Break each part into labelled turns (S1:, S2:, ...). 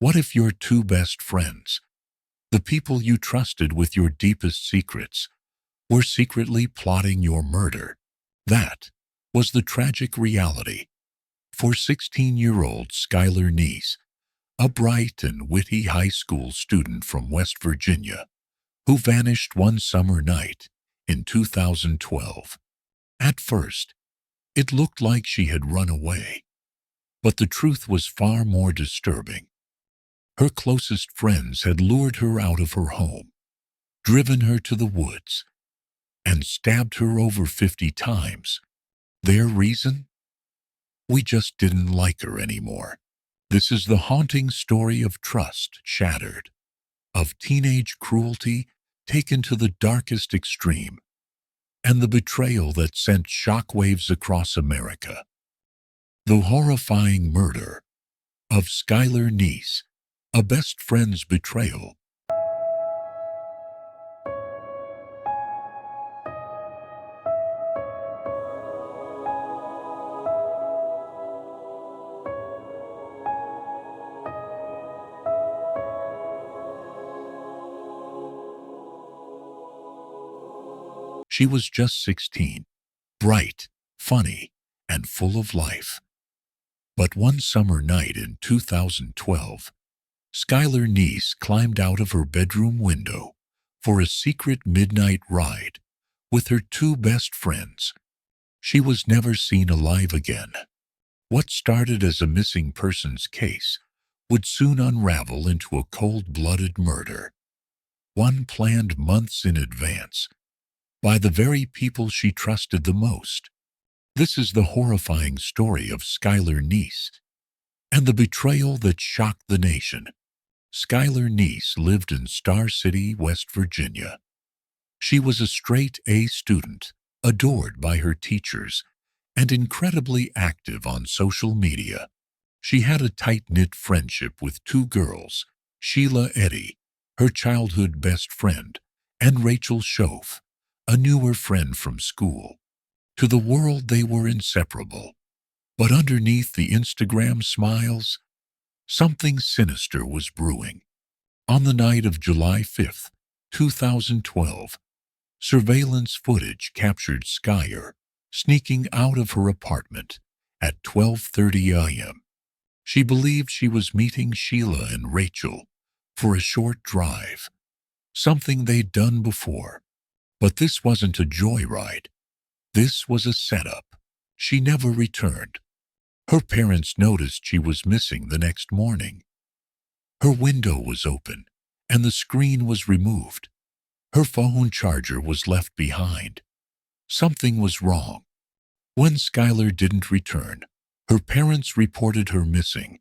S1: What if your two best friends, the people you trusted with your deepest secrets, were secretly plotting your murder? That was the tragic reality for 16-year-old Skylar Neese, a bright and witty high school student from West Virginia who vanished one summer night in 2012. At first, it looked like she had run away, but the truth was far more disturbing. Her closest friends had lured her out of her home, driven her to the woods, and stabbed her over 50 times. Their reason? We just didn't like her anymore. This is the haunting story of trust shattered, of teenage cruelty taken to the darkest extreme, and the betrayal that sent shockwaves across America. The horrifying murder of Skylar Neese, a best friend's betrayal. She was just 16, bright, funny, and full of life. But one summer night in 2012, Skylar Neese climbed out of her bedroom window for a secret midnight ride with her two best friends. She was never seen alive again. What started as a missing persons case would soon unravel into a cold-blooded murder, one planned months in advance by the very people she trusted the most. This is the horrifying story of Skylar Neese and the betrayal that shocked the nation. Skylar Neese lived in Star City, West Virginia. She was a straight-A student, adored by her teachers, and incredibly active on social media. She had a tight-knit friendship with two girls, Sheila Eddy, her childhood best friend, and Rachel Schoaf, a newer friend from school. To the world they were inseparable. But underneath the Instagram smiles, something sinister was brewing. On the night of July 5, 2012, surveillance footage captured Skylar sneaking out of her apartment at 12:30 a.m. She believed she was meeting Sheila and Rachel for a short drive, something they'd done before. But this wasn't a joyride. This was a setup. She never returned. Her parents noticed she was missing the next morning. Her window was open, and the screen was removed. Her phone charger was left behind. Something was wrong. When Skylar didn't return, her parents reported her missing,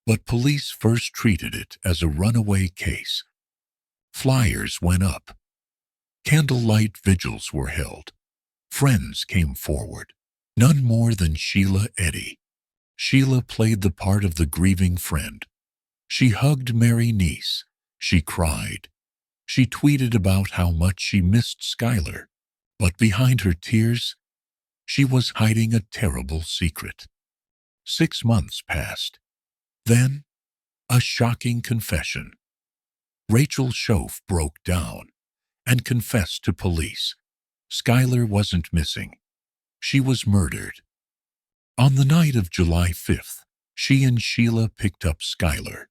S1: but police first treated it as a runaway case. Flyers went up. Candlelight vigils were held. Friends came forward, none more than Sheila Eddy. Sheila played the part of the grieving friend. She hugged Mary Neese. She cried. She tweeted about how much she missed Skylar. But behind her tears, she was hiding a terrible secret. 6 months passed. Then, a shocking confession. Rachel Schoaf broke down and confessed to police. Skylar wasn't missing. She was murdered. On the night of July 5th, she and Sheila picked up Skylar,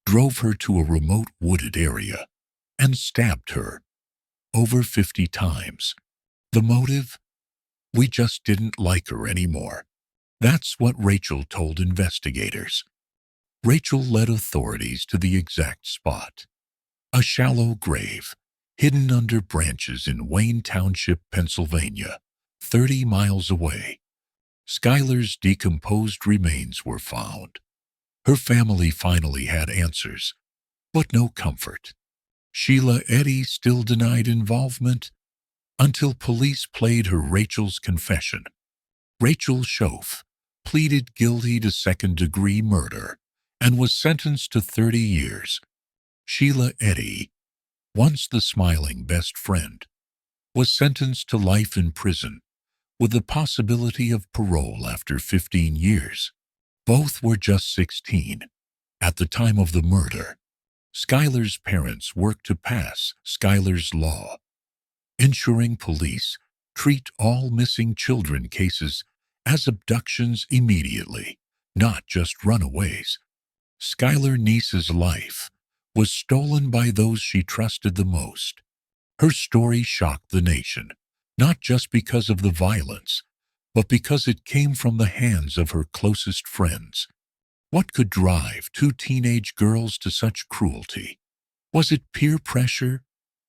S1: drove her to a remote wooded area, and stabbed her over 50 times. The motive? We just didn't like her anymore. That's what Rachel told investigators. Rachel led authorities to the exact spot. A shallow grave, hidden under branches in Wayne Township, Pennsylvania, 30 miles away. Skylar's decomposed remains were found. Her family finally had answers, but no comfort. Sheila Eddy still denied involvement until police played her Rachel's confession. Rachel Schoaf pleaded guilty to second-degree murder and was sentenced to 30 years. Sheila Eddy, once the smiling best friend, was sentenced to life in prison with the possibility of parole after 15 years. Both were just 16. At the time of the murder, Skylar's parents worked to pass Skylar's Law, ensuring police treat all missing children cases as abductions immediately, not just runaways. Skylar Neese's life was stolen by those she trusted the most. Her story shocked the nation, not just because of the violence, but because it came from the hands of her closest friends. What could drive two teenage girls to such cruelty? Was it peer pressure,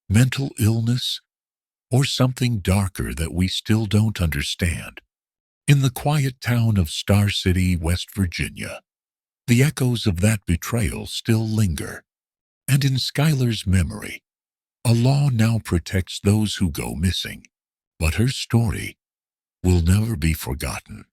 S1: mental illness, or something darker that we still don't understand? In the quiet town of Star City, West Virginia, the echoes of that betrayal still linger. And in Skylar's memory, a law now protects those who go missing. But her story will never be forgotten.